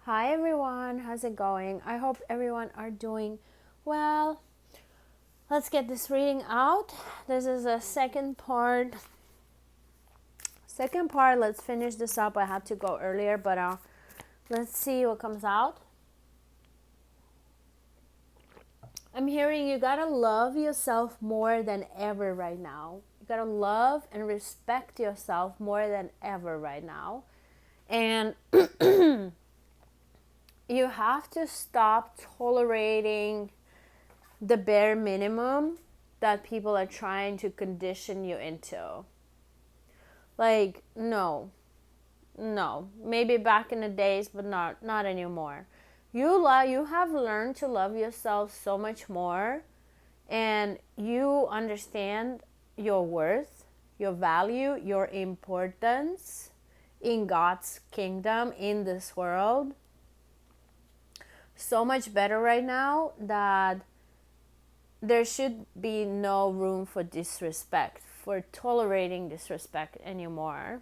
Hi everyone, how's it going? I hope everyone are doing well. Let's get this reading out. This is a second part. Let's finish this up. I had to go earlier, but let's see what comes out. I'm hearing you gotta love yourself more than ever right now. You gotta love and respect yourself more than ever right now. And you have to stop tolerating the bare minimum that people are trying to condition you into. Like, no. Maybe back in the days, but not anymore. You have learned to love yourself so much more, and you understand your worth, your value, your importance in God's kingdom, in this world, so much better right now that there should be no room for disrespect, for tolerating disrespect anymore.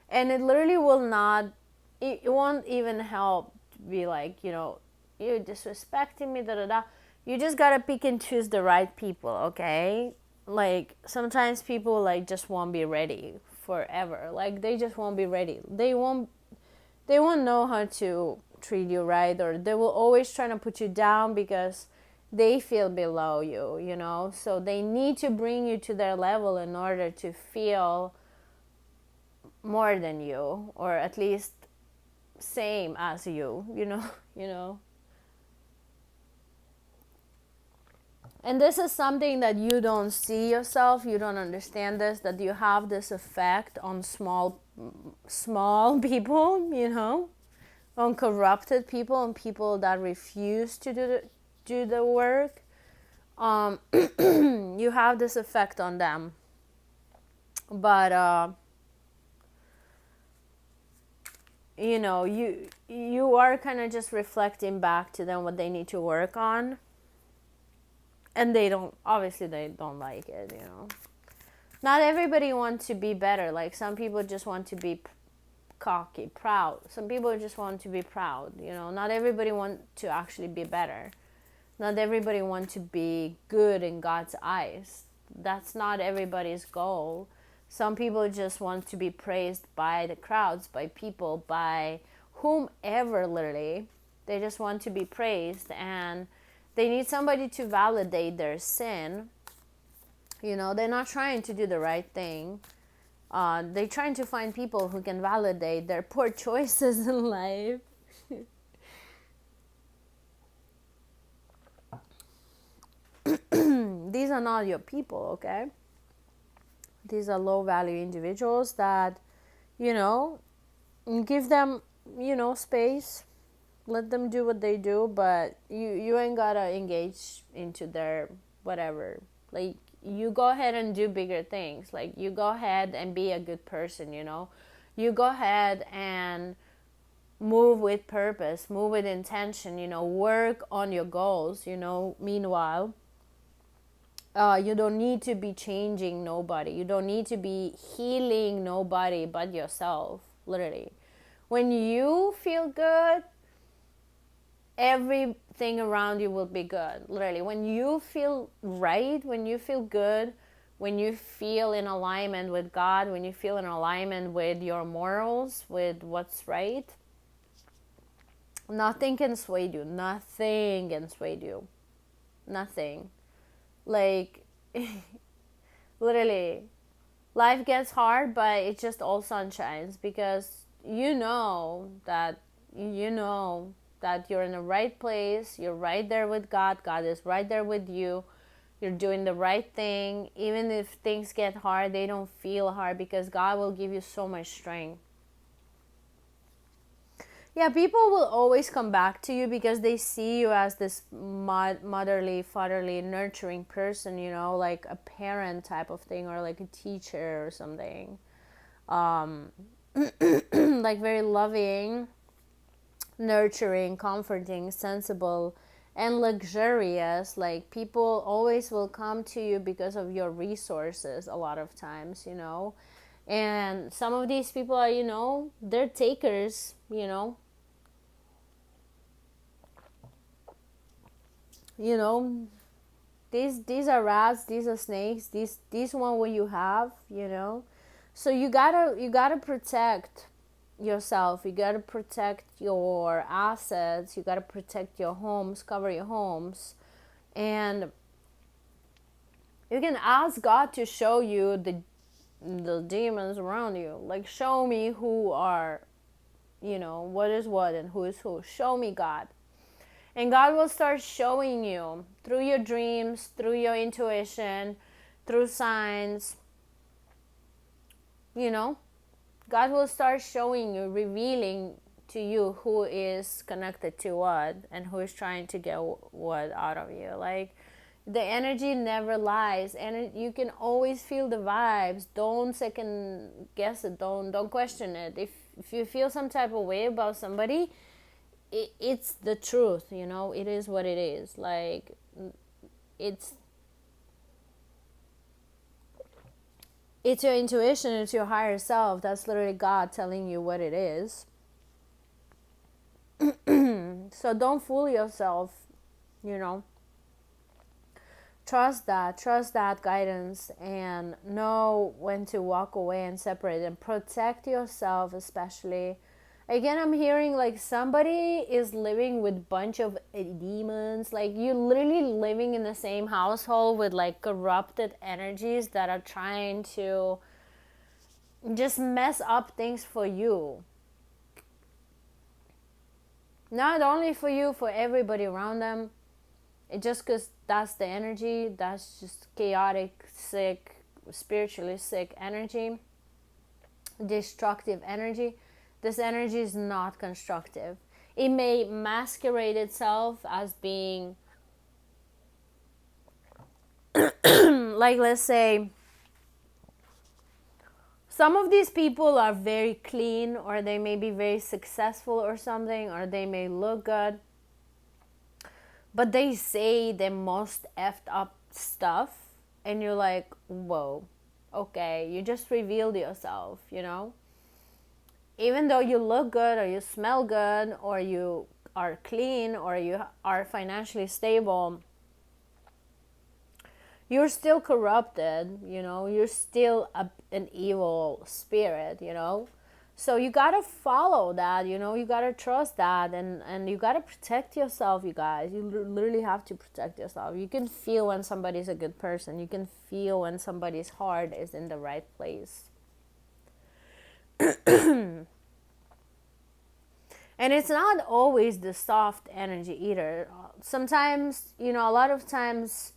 And it literally will not, it won't even help to be like, you're disrespecting me, da da da. You just gotta pick and choose the right people, okay? Like, sometimes people, like, just won't be ready forever. Like, they just won't be ready. They won't know how to treat you right, or they will always try to put you down because they feel below you, so they need to bring you to their level in order to feel more than you, or at least same as you, you know. And this is something that you don't see yourself, you don't understand this, that you have this effect on small people, on corrupted people, on people that refuse to do the work. You have this effect on them. But you are kind of just reflecting back to them what they need to work on, and they don't like it. Not everybody wants to be better. Like, some people just want to be cocky, proud. Some people just want to be proud. Not everybody wants to actually be better. Not everybody wants to be good in God's eyes. That's not everybody's goal. Some people just want to be praised by the crowds, by people, by whomever, literally. They just want to be praised, and they need somebody to validate their sin. They're not trying to do the right thing. They're trying to find people who can validate their poor choices in life. These are not your people, okay? These are low value individuals that, give them, space. Let them do what they do, but you ain't gotta engage into their whatever. Like, you go ahead and do bigger things. Like, you go ahead and be a good person, You go ahead and move with purpose, move with intention, work on your goals, Meanwhile, you don't need to be changing nobody. You don't need to be healing nobody but yourself, literally. When you feel good, everything around you will be good, literally. When you feel right, when you feel good, when you feel in alignment with God, when you feel in alignment with your morals, with what's right, nothing can sway you. Nothing can sway you. Nothing. Like, literally, life gets hard, but it's just all sunshines, because that you're in the right place. You're right there with God. God is right there with you. You're doing the right thing. Even if things get hard, they don't feel hard, because God will give you so much strength. Yeah, people will always come back to you because they see you as this motherly, fatherly, nurturing person, like a parent type of thing, or like a teacher or something. Like, very loving, nurturing, comforting, sensible, and luxurious. Like, people always will come to you because of your resources a lot of times, And some of these people are, they're takers, you know these are rats, these are snakes, these one what you have, so you gotta protect yourself, you gotta protect your assets, you gotta protect your homes, cover your homes. And you can ask God to show you the demons around you, like show me who are, what is what and who is who. Show me, God. And God will start showing you through your dreams, through your intuition, through signs. God will start showing you, revealing to you who is connected to what and who is trying to get what out of you. Like, the energy never lies, and you can always feel the vibes. Don't second guess it. Don't question it. If you feel some type of way about somebody, it's the truth. It is what it is. Like, it's your intuition, it's your higher self. That's literally God telling you what it is. So don't fool yourself, trust that guidance, and know when to walk away and separate and protect yourself. Especially, again, I'm hearing like somebody is living with bunch of demons. Like, you literally living in the same household with like corrupted energies that are trying to just mess up things for you. Not only for you, for everybody around them. It just because that's the energy, that's just chaotic, sick, spiritually sick energy, destructive energy. This energy is not constructive. It may masquerade itself as being like, let's say, some of these people are very clean, or they may be very successful or something, or they may look good, but they say the most effed up stuff, and you're like, whoa, okay, you just revealed yourself, Even though you look good, or you smell good, or you are clean, or you are financially stable, you're still corrupted, you're still an evil spirit, So you gotta follow that, you gotta trust that, and you gotta protect yourself, you guys. You literally have to protect yourself. You can feel when somebody's a good person. You can feel when somebody's heart is in the right place. And it's not always the soft energy either. Sometimes, a lot of times,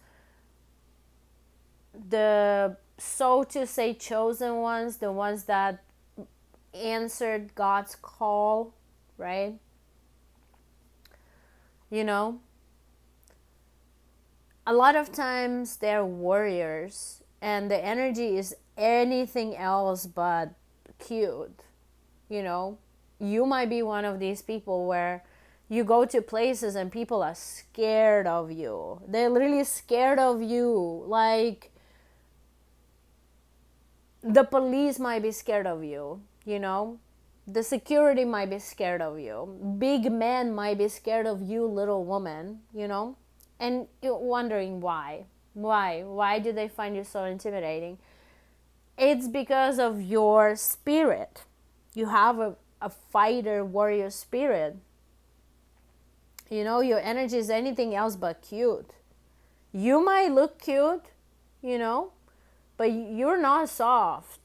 the, so to say, chosen ones, the ones that answered God's call, right? A lot of times they're warriors, and the energy is anything else but cute. You might be one of these people where you go to places and people are scared of you. They're literally scared of you. Like, the police might be scared of you, The security might be scared of you. Big men might be scared of you, little woman, And you're wondering why. Why do they find you so intimidating? It's because of your spirit. You have a fighter, warrior spirit. Your energy is anything else but cute. You might look cute, but you're not soft.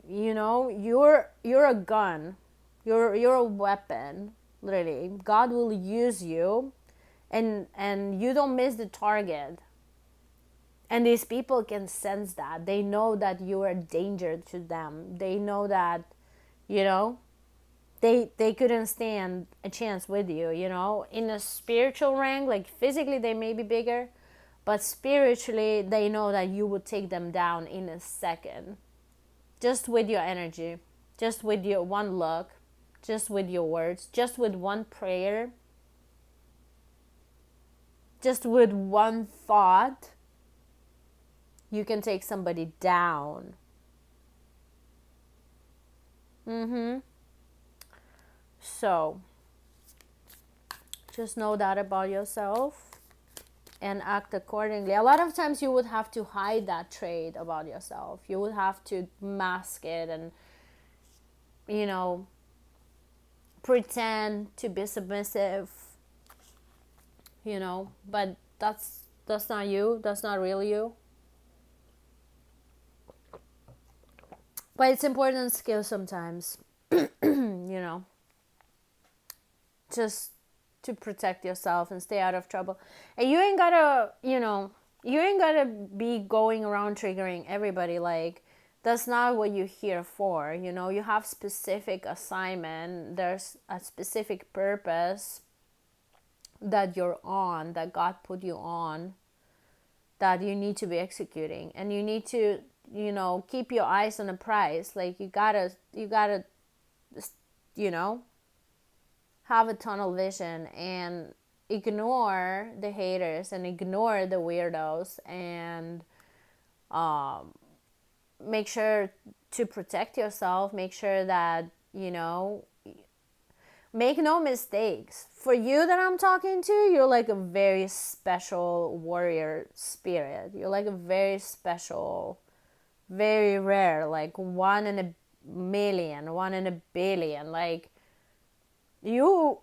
You're a gun. You're a weapon. Literally, God will use you, and you don't miss the target. And these people can sense that. They know that you are a danger to them. They know that, they couldn't stand a chance with you. In a spiritual rank, like physically they may be bigger, but spiritually they know that you would take them down in a second. Just with your energy, just with your one look, just with your words, just with one prayer, just with one thought, you can take somebody down. Mm-hmm. So just know that about yourself and act accordingly. A lot of times you would have to hide that trait about yourself. You would have to mask it and, you know, pretend to be submissive, you know, but that's not you. That's not real you. But it's important skill sometimes, you know, just to protect yourself and stay out of trouble. And you ain't gotta, you know, you ain't gotta be going around triggering everybody. Like, that's not what you're here for. You know, you have specific assignment. There's a specific purpose that you're on, that God put you on, that you need to be executing. And you need to, you know, keep your eyes on the prize. Like, you gotta, you know, have a tunnel vision and ignore the haters and ignore the weirdos, and make sure to protect yourself. Make sure that, you know, make no mistakes. For you that I'm talking to, you're like a very special warrior spirit. You're like a very special, very rare, like one in a million, one in a billion. Like, you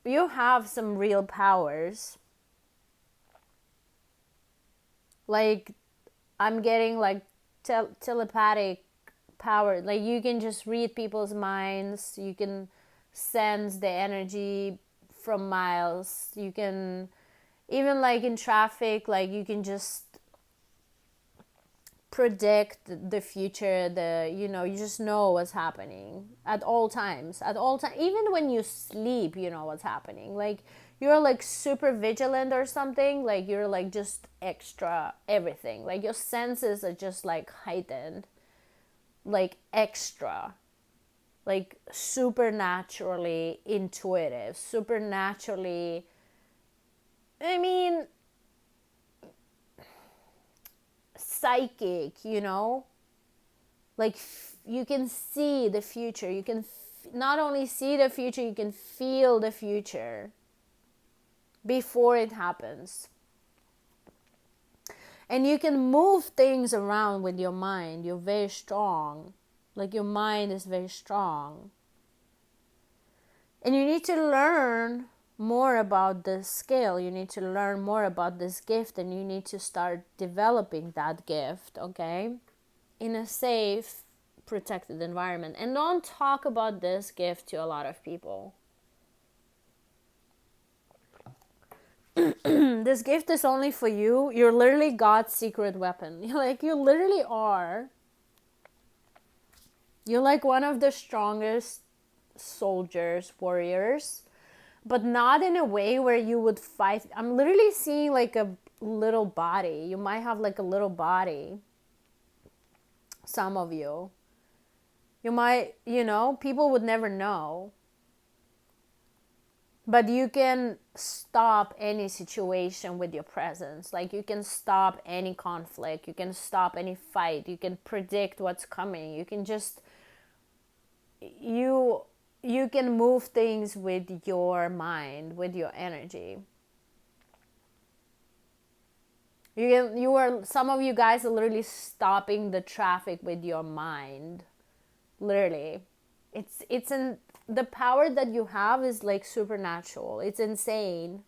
have some real powers. Like, I'm getting like telepathic power. Like, you can just read people's minds. You can sense the energy from miles. You can, even like in traffic, like you can just predict the future. The, you know, you just know what's happening at all times. At all time, even when you sleep, you know what's happening. Like, you're like super vigilant or something. Like, you're like just extra everything. Like, your senses are just like heightened, like extra, like supernaturally intuitive, supernaturally, I mean, psychic, you know? Like, you can see the future. You can not only see the future, you can feel the future before it happens. And you can move things around with your mind. You're very strong. Like, your mind is very strong. And you need to learn more about this skill. You need to learn more about this gift, and you need to start developing that gift, okay? In a safe, protected environment. And don't talk about this gift to a lot of people. This gift is only for you. You're literally God's secret weapon. Like, you literally are. You're like one of the strongest soldiers, warriors, but not in a way where you would fight. I'm literally seeing like a little body. You might have like a little body. Some of you. You might, you know, people would never know. But you can stop any situation with your presence. Like, you can stop any conflict. You can stop any fight. You can predict what's coming. You can just, you can move things with your mind, with your energy. Some of you guys are literally stopping the traffic with your mind. Literally. It's the power that you have is like supernatural. It's insane.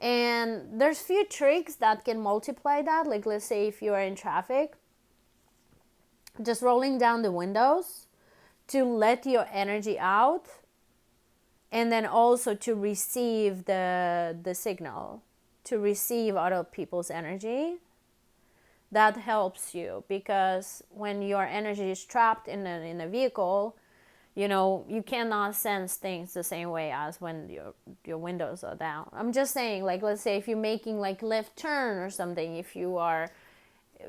And there's few tricks that can multiply that. Like, let's say if you are in traffic, just rolling down the windows to let your energy out, and then also to receive the signal, to receive other people's energy. That helps you, because when your energy is trapped in a vehicle, you know, you cannot sense things the same way as when your windows are down. I'm just saying, like, let's say if you're making like left turn or something, if you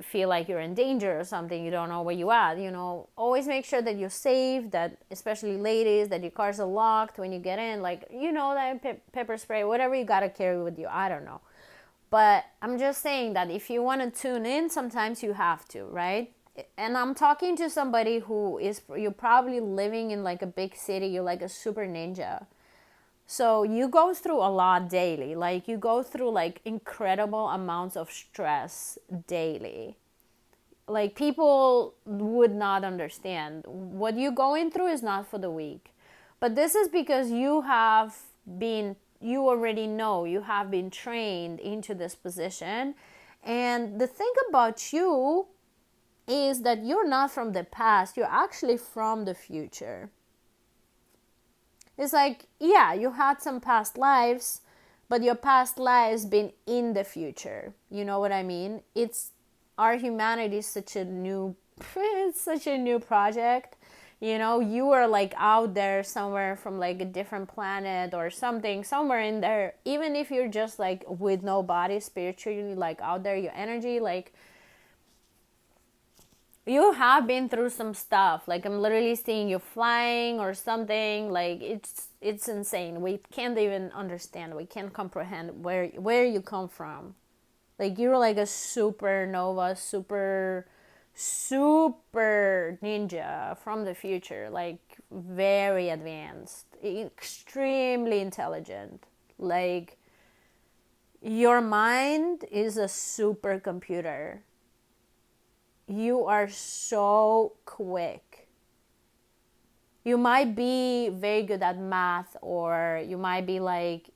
feel like you're in danger or something, you don't know where you at, you know, always make sure that you're safe, that, especially ladies, that your cars are locked when you get in, like, you know, that pepper spray, whatever you gotta carry with you, I don't know. But I'm just saying that if you want to tune in, sometimes you have to, right? and I'm talking to somebody who is, you're probably living in like a big city, you're like a super ninja. So you go through a lot daily. Like you go through like incredible amounts of stress daily. Like people would not understand. What you're going through is not for the weak. But this is because you already know, you have been trained into this position. And the thing about you is that you're not from the past, you're actually from the future. It's like, yeah, you had some past lives, but your past lives been in the future. You know what I mean? It's our humanity is such a new it's such a new project. You know, you are like out there somewhere from like a different planet or something, somewhere in there. Even if you're just like with no body, spiritually like out there, your energy, like you have been through some stuff. Like I'm literally seeing you flying or something. Like it's insane. We can't even understand, we can't comprehend where you come from. Like you're like a supernova, super ninja from the future. Like very advanced, extremely intelligent. Like your mind is a supercomputer. You are so quick. You might be very good at math, or you might be like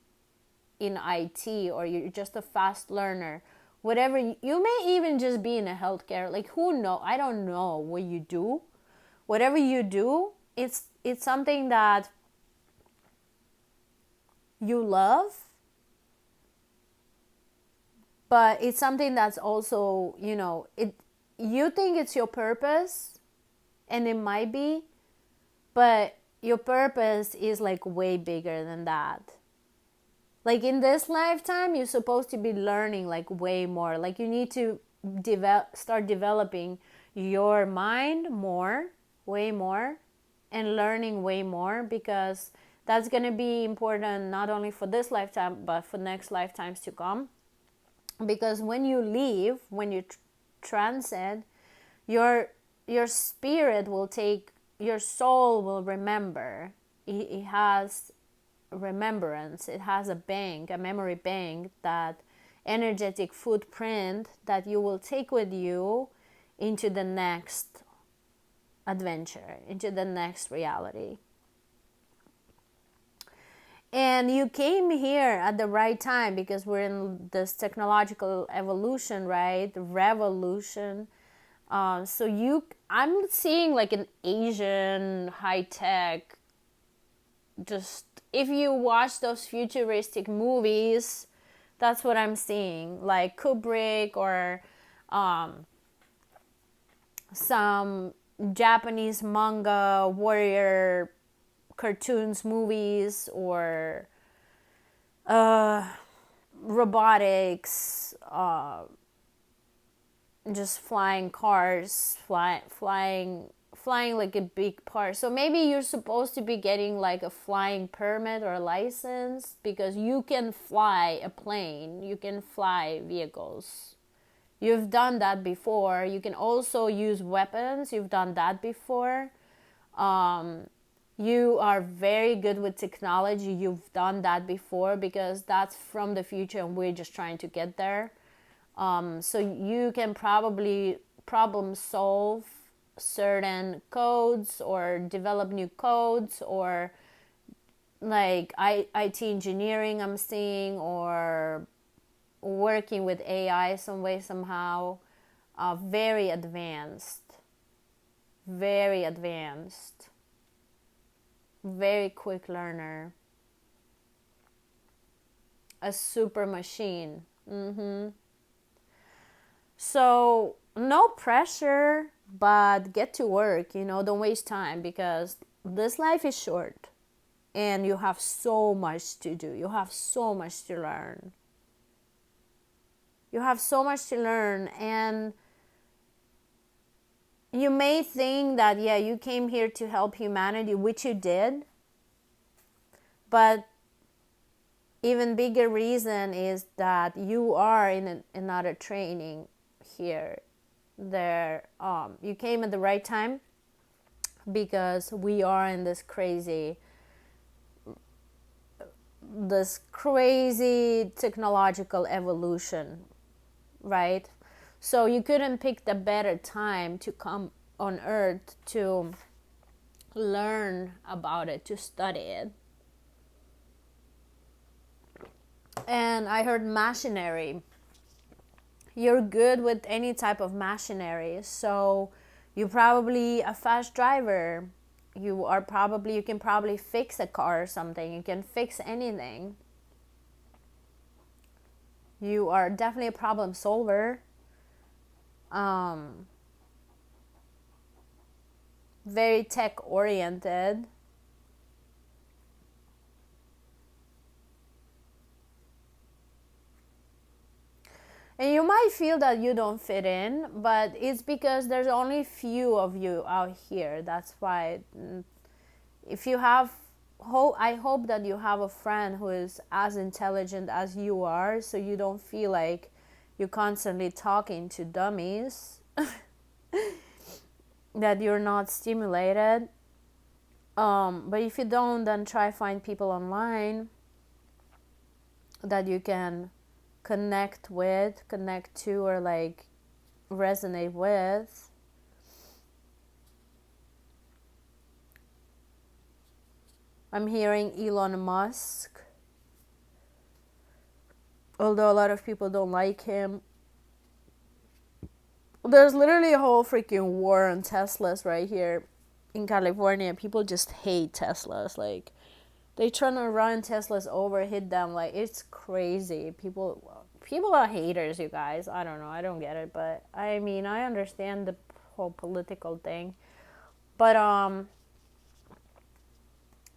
in IT, or you're just a fast learner. Whatever, you may even just be in a healthcare. Like who know? I don't know what you do. Whatever you do, it's something that you love, but it's something that's also, you think it's your purpose, and it might be, but your purpose is like way bigger than that. Like in this lifetime, you're supposed to be learning like way more. Like you need to start developing your mind more, way more, and learning way more, because that's going to be important not only for this lifetime, but for next lifetimes to come. Because when you leave, when you transcend, your spirit will take, your soul will remember. It has remembrance. It has a bank, a memory bank, that energetic footprint that you will take with you into the next adventure, into the next reality. And you came here at the right time, because we're in this technological evolution, right? Revolution. I'm seeing like an Asian high tech. Just if you watch those futuristic movies, that's what I'm seeing. Like Kubrick, or some Japanese manga warrior cartoons movies, or robotics, just flying cars, flying like a big part. So maybe you're supposed to be getting like a flying permit or a license, because you can fly a plane, you can fly vehicles. You've done that before. You can also use weapons. You've done that before. You are very good with technology. You've done that before, because that's from the future and we're just trying to get there. So you can probably problem solve certain codes, or develop new codes, or like IT engineering I'm seeing, or working with AI some way, somehow. Very advanced, very advanced, very quick learner, a super machine. So no pressure, but get to work. Don't waste time, because this life is short, and you have so much to do. You have so much to learn. You have so much to learn, and you may think that, yeah, you came here to help humanity, which you did, but even bigger reason is that you are in another training here. There, you came at the right time, because we are in this crazy technological evolution, right? So you couldn't pick the better time to come on earth to learn about it, to study it. And I heard machinery. You're good with any type of machinery. So you're probably a fast driver. You can probably fix a car or something. You can fix anything. You are definitely a problem solver. Very tech oriented. And you might feel that you don't fit in, but it's because there's only few of you out here. That's why. If you have I hope that you have a friend who is as intelligent as you are, so you don't feel like you're constantly talking to dummies, that you're not stimulated. But if you don't, then try find people online that you can connect to, or like resonate with. I'm hearing Elon Musk, although a lot of people don't like him. There's literally a whole freaking war on Teslas right here in California. People just hate Teslas. Like, they trying to run Teslas over, hit them. Like, it's crazy. People are haters, you guys. I don't know. I don't get it. But, I mean, I understand the whole political thing. But,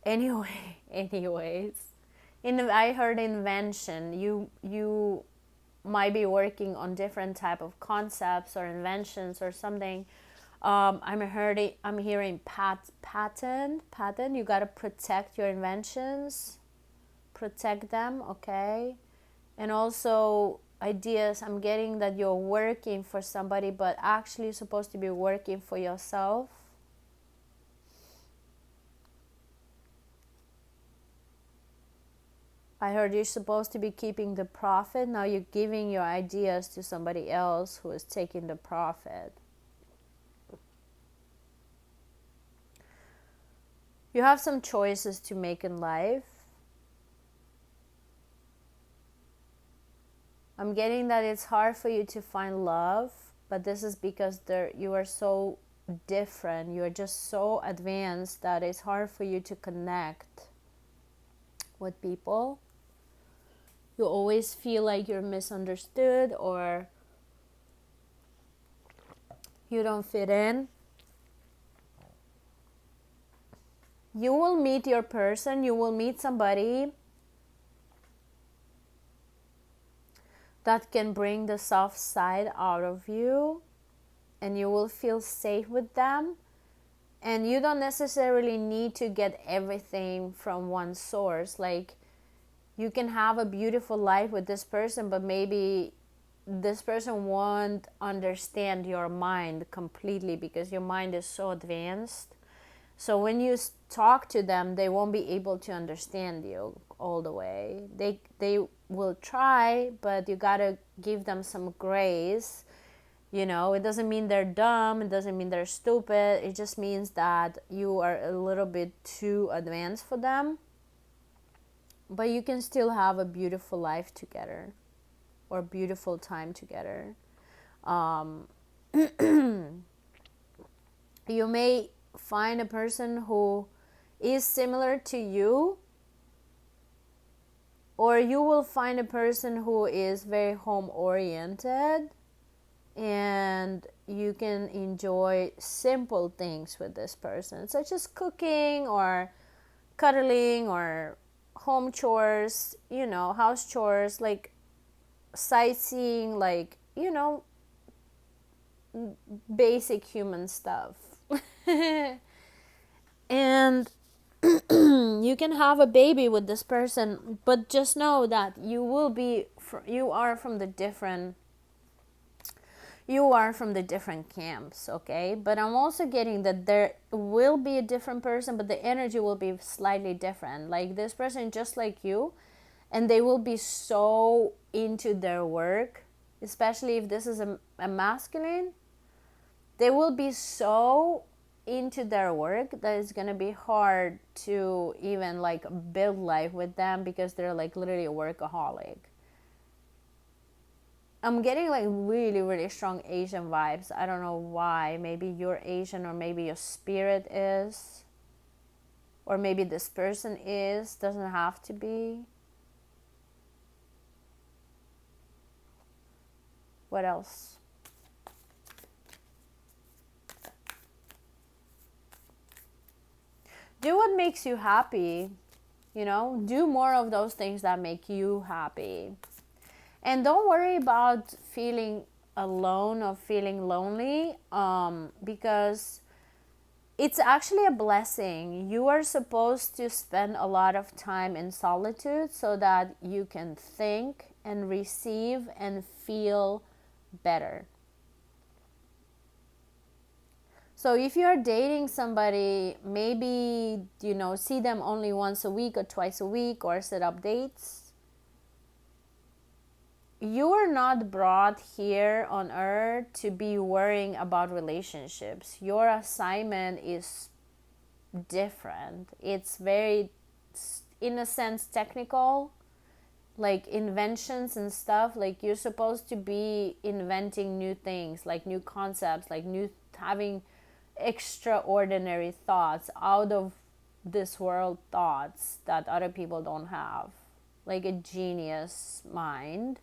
anyways. I heard invention. You might be working on different type of concepts or inventions or something. I'm hearing patent. You gotta protect your inventions, protect them, okay? And also ideas. I'm getting that you're working for somebody, but actually you're supposed to be working for yourself. I heard you're supposed to be keeping the profit. Now you're giving your ideas to somebody else who is taking the profit. You have some choices to make in life. I'm getting that it's hard for you to find love, but this is because you are so different. You are just so advanced that it's hard for you to connect with people. You always feel like you're misunderstood or you don't fit in. You will meet your person. You will meet somebody that can bring the soft side out of you, and you will feel safe with them. And you don't necessarily need to get everything from one source. Like, you can have a beautiful life with this person, but maybe this person won't understand your mind completely because your mind is so advanced. So when you talk to them, they won't be able to understand you all the way. They will try, but you gotta give them some grace. You know, it doesn't mean they're dumb. It doesn't mean they're stupid. It just means that you are a little bit too advanced for them. But you can still have a beautiful life together or beautiful time together. You may find a person who is similar to you, or you will find a person who is very home oriented, and you can enjoy simple things with this person, such as cooking or cuddling or home chores, house chores, like sightseeing, like, basic human stuff. And you can have a baby with this person, but just know that you are from the different, you are from the different camps, okay? But I'm also getting that there will be a different person, but the energy will be slightly different. Like this person, just like you, and they will be so into their work, especially if this is a masculine, they will be so into their work that it's gonna be hard to even like build life with them because they're like literally a workaholic. I'm getting like really, really strong Asian vibes. I don't know why. Maybe you're Asian, or maybe your spirit is, or maybe this person is. Doesn't have to be. What else? Do what makes you happy. Do more of those things that make you happy. And don't worry about feeling alone or feeling lonely, because it's actually a blessing. You are supposed to spend a lot of time in solitude so that you can think and receive and feel better. So if you're dating somebody, maybe, see them only once a week or twice a week, or set up dates. You are not brought here on earth to be worrying about relationships. Your assignment is different. It's very, in a sense, technical, like inventions and stuff. Like you're supposed to be inventing new things, like new concepts, like having extraordinary thoughts, out of this world thoughts that other people don't have, like a genius mind.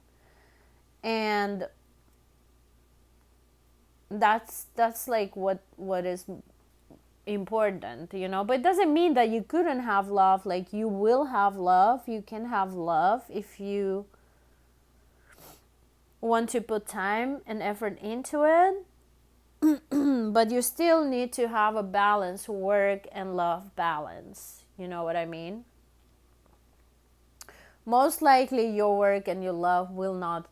And that's like what is important, but it doesn't mean that you couldn't have love. Like you will have love, you can have love if you want to put time and effort into it. But you still need to have a balance, work and love balance, you know what I mean? Most likely your work and your love will not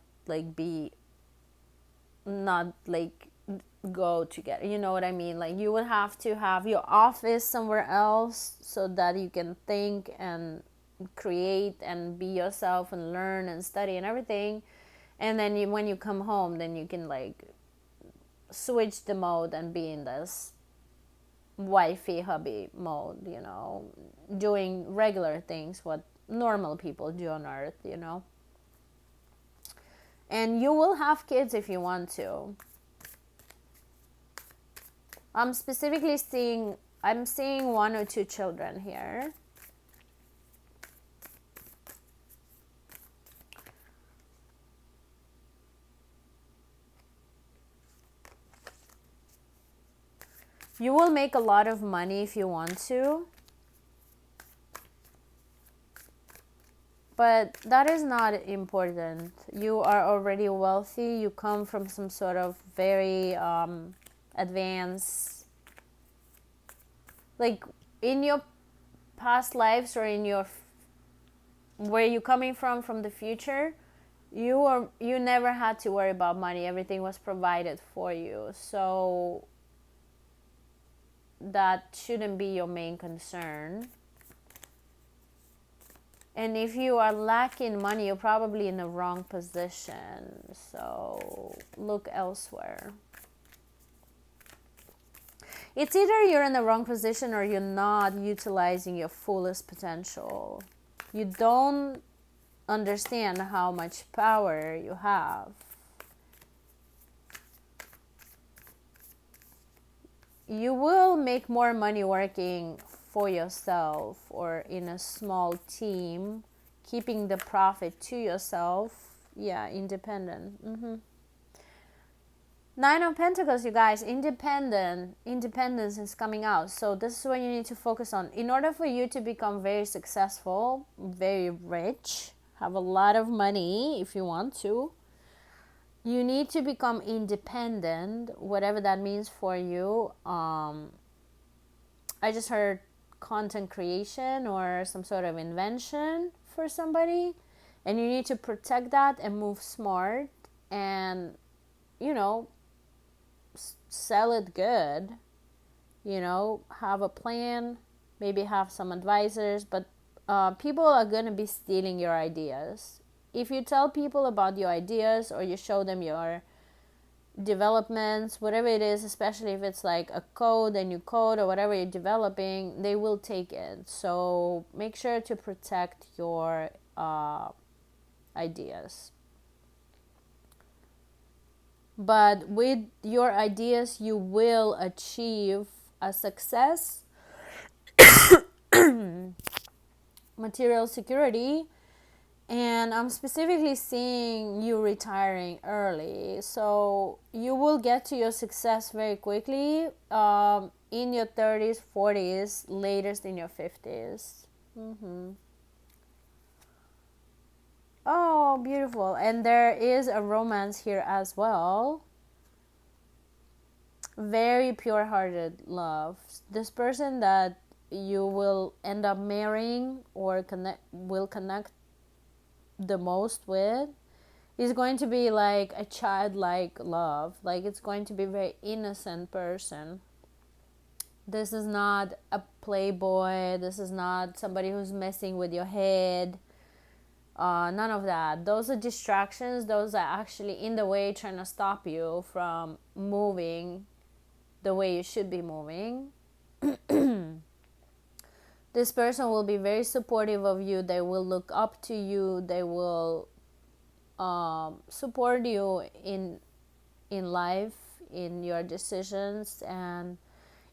go together, you know what I mean? Like you would have to have your office somewhere else so that you can think and create and be yourself and learn and study and everything. And then when you come home, then you can like switch the mode and be in this wifey hubby mode, doing regular things, what normal people do on earth, and you will have kids if you want to. I'm seeing 1 or 2 children here. You will make a lot of money if you want to. But that is not important. You are already wealthy. You come from some sort of very advanced, like in your past lives, or in your where you coming from the future, you never had to worry about money. Everything was provided for you. So that shouldn't be your main concern. And if you are lacking money, you're probably in the wrong position. So look elsewhere. It's either you're in the wrong position or you're not utilizing your fullest potential. You don't understand how much power you have. You will make more money working for yourself or in a small team, keeping the profit to yourself. Yeah, independent. 9 of Pentacles, you guys. Independence is coming out. So this is what you need to focus on. In order for you to become very successful, very rich, have a lot of money if you want to, you need to become independent, whatever that means for you. I just heard content creation or some sort of invention for somebody, and you need to protect that and move smart and sell it good, have a plan, maybe have some advisors, but people are going to be stealing your ideas. If you tell people about your ideas or you show them your developments, whatever it is, especially if it's like a code, a new code or whatever you're developing, they will take it. So make sure to protect your ideas. But with your ideas, you will achieve a success, material security, and I'm specifically seeing you retiring early. So you will get to your success very quickly, in your 30s, 40s, latest in your 50s. Oh, beautiful. And there is a romance here as well. Very pure-hearted love. This person that you will end up marrying or will connect the most with is going to be like a childlike love. Like, it's going to be a very innocent person. This is not a playboy. This is not somebody who's messing with your head. None of that. Those are distractions. Those are actually in the way, trying to stop you from moving the way you should be moving. This person will be very supportive of you. They will look up to you. They will support you in life, in your decisions, and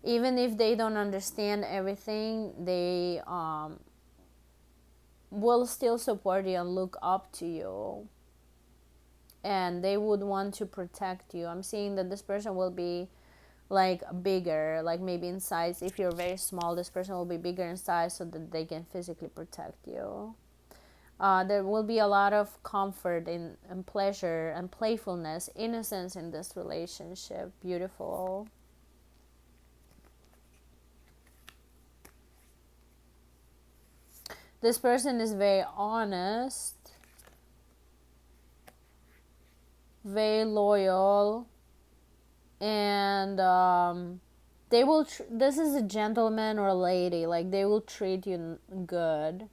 even if they don't understand everything, they will still support you and look up to you, and they would want to protect you. I'm seeing that this person will be like bigger, like maybe in size. If you're very small, this person will be bigger in size so that they can physically protect you. There will be a lot of comfort and pleasure and playfulness, innocence in this relationship. Beautiful. This person is very honest, very loyal, and they will this is a gentleman or a lady. Like, they will treat you good.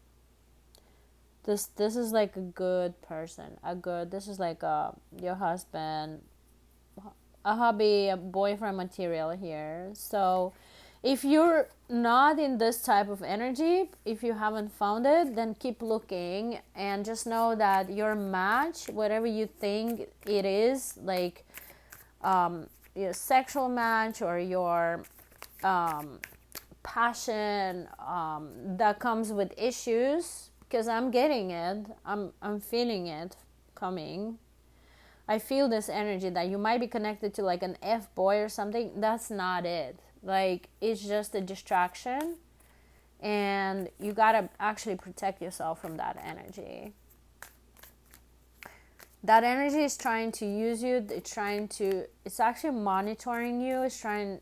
This is like a good person. This is like your husband, a hubby, a boyfriend material here. So if you're not in this type of energy, if you haven't found it, then keep looking, and just know that your match, whatever you think it is, like your sexual match or your passion, that comes with issues, because I'm getting it, I'm feeling it coming. I feel this energy that you might be connected to like an F-boy or something. That's not it. Like, it's just a distraction, and you gotta actually protect yourself from that energy. That energy is trying to use you. It's actually monitoring you. It's trying,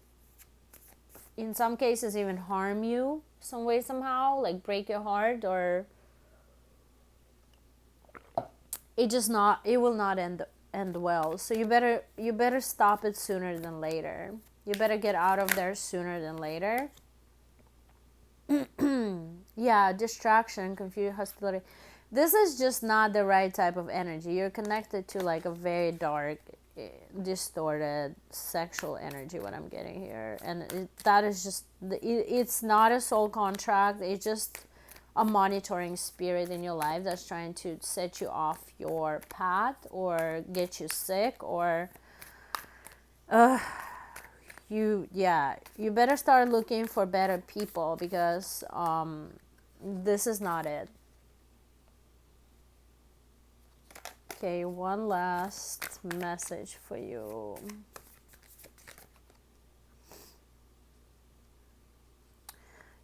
in some cases, even harm you some way, somehow, like break your heart, or it will not end well. So you better stop it sooner than later. You better get out of there sooner than later. Yeah, distraction, confusion, hostility. This is just not the right type of energy. You're connected to like a very dark, distorted sexual energy, what I'm getting here. And that is just, it's not a soul contract. It's just a monitoring spirit in your life that's trying to set you off your path or get you sick, or you better start looking for better people, because this is not it. Okay, one last message for you.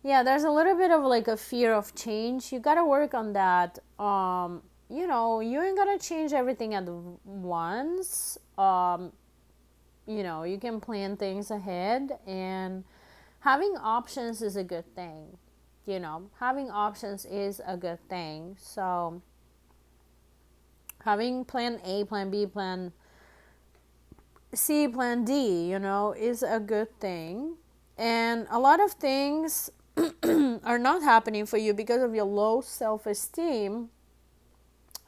Yeah, there's a little bit of like a fear of change. You gotta work on that. You ain't gonna change everything at once. You can plan things ahead, and having options is a good thing. Having options is a good thing. So having plan A, plan B, plan C, plan D, is a good thing. And a lot of things are not happening for you because of your low self esteem.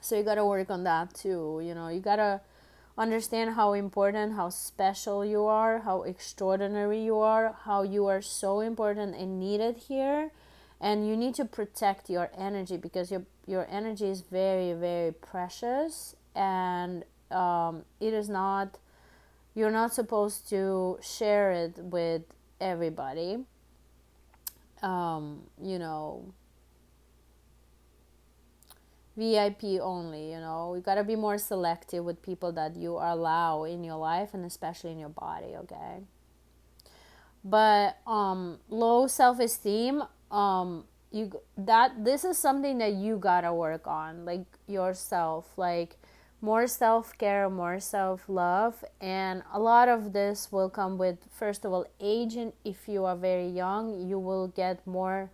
So you got to work on that too. You got to understand how important, how special you are, how extraordinary you are, how you are so important and needed here. And you need to protect your energy because your energy is very, very precious. And it is not, you're not supposed to share it with everybody. You know, VIP only, You gotta be more selective with people that you allow in your life and especially in your body, okay? But low self-esteem, you that this is something that you gotta work on, like yourself, like more self-care, more self-love, and a lot of this will come with, first of all, age. And if you are very young, you will get more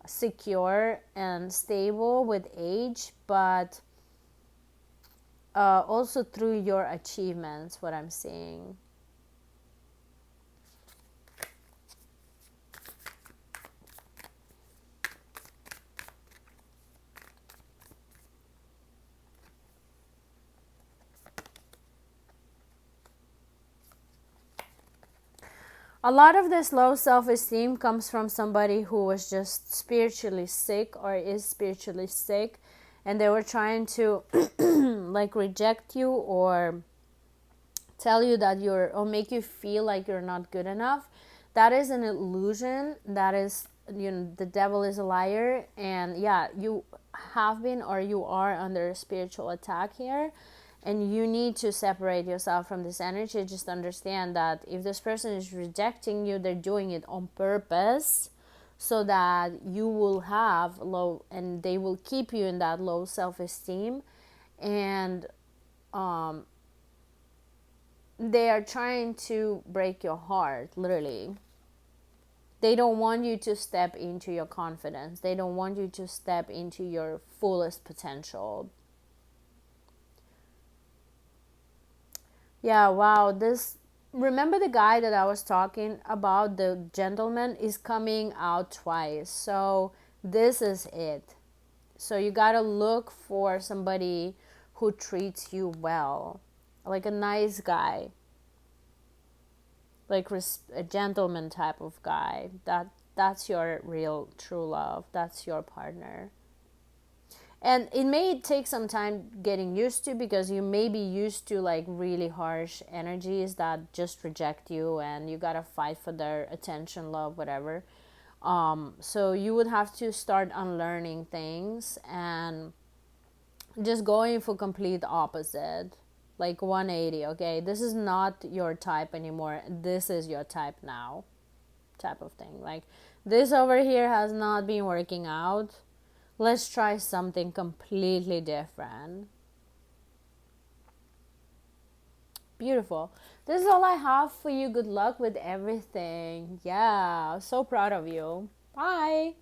secure and stable with age, but also through your achievements, what I'm seeing. A lot of this low self-esteem comes from somebody who was just spiritually sick or is spiritually sick, and they were trying to like reject you or tell you that or make you feel like you're not good enough. That is an illusion. That is, the devil is a liar. And yeah, you have been or you are under spiritual attack here, and you need to separate yourself from this energy. Just understand that if this person is rejecting you, they're doing it on purpose so that you will have low, and they will keep you in that low self-esteem. And they are trying to break your heart, literally. They don't want you to step into your confidence. They don't want you to step into your fullest potential. Yeah, wow. Remember the guy that I was talking about, the gentleman, is coming out twice. So this is it. So you gotta look for somebody who treats you well, like a nice guy, like a gentleman type of guy. That's your real true love. That's your partner. And it may take some time getting used to, because you may be used to like really harsh energies that just reject you and you gotta fight for their attention, love, whatever. So you would have to start unlearning things and just going for complete opposite, like 180. Okay, this is not your type anymore, this is your type now, type of thing. Like, this over here has not been working out, let's try something completely different. Beautiful. This is all I have for you. Good luck with everything. Yeah, so proud of you. Bye.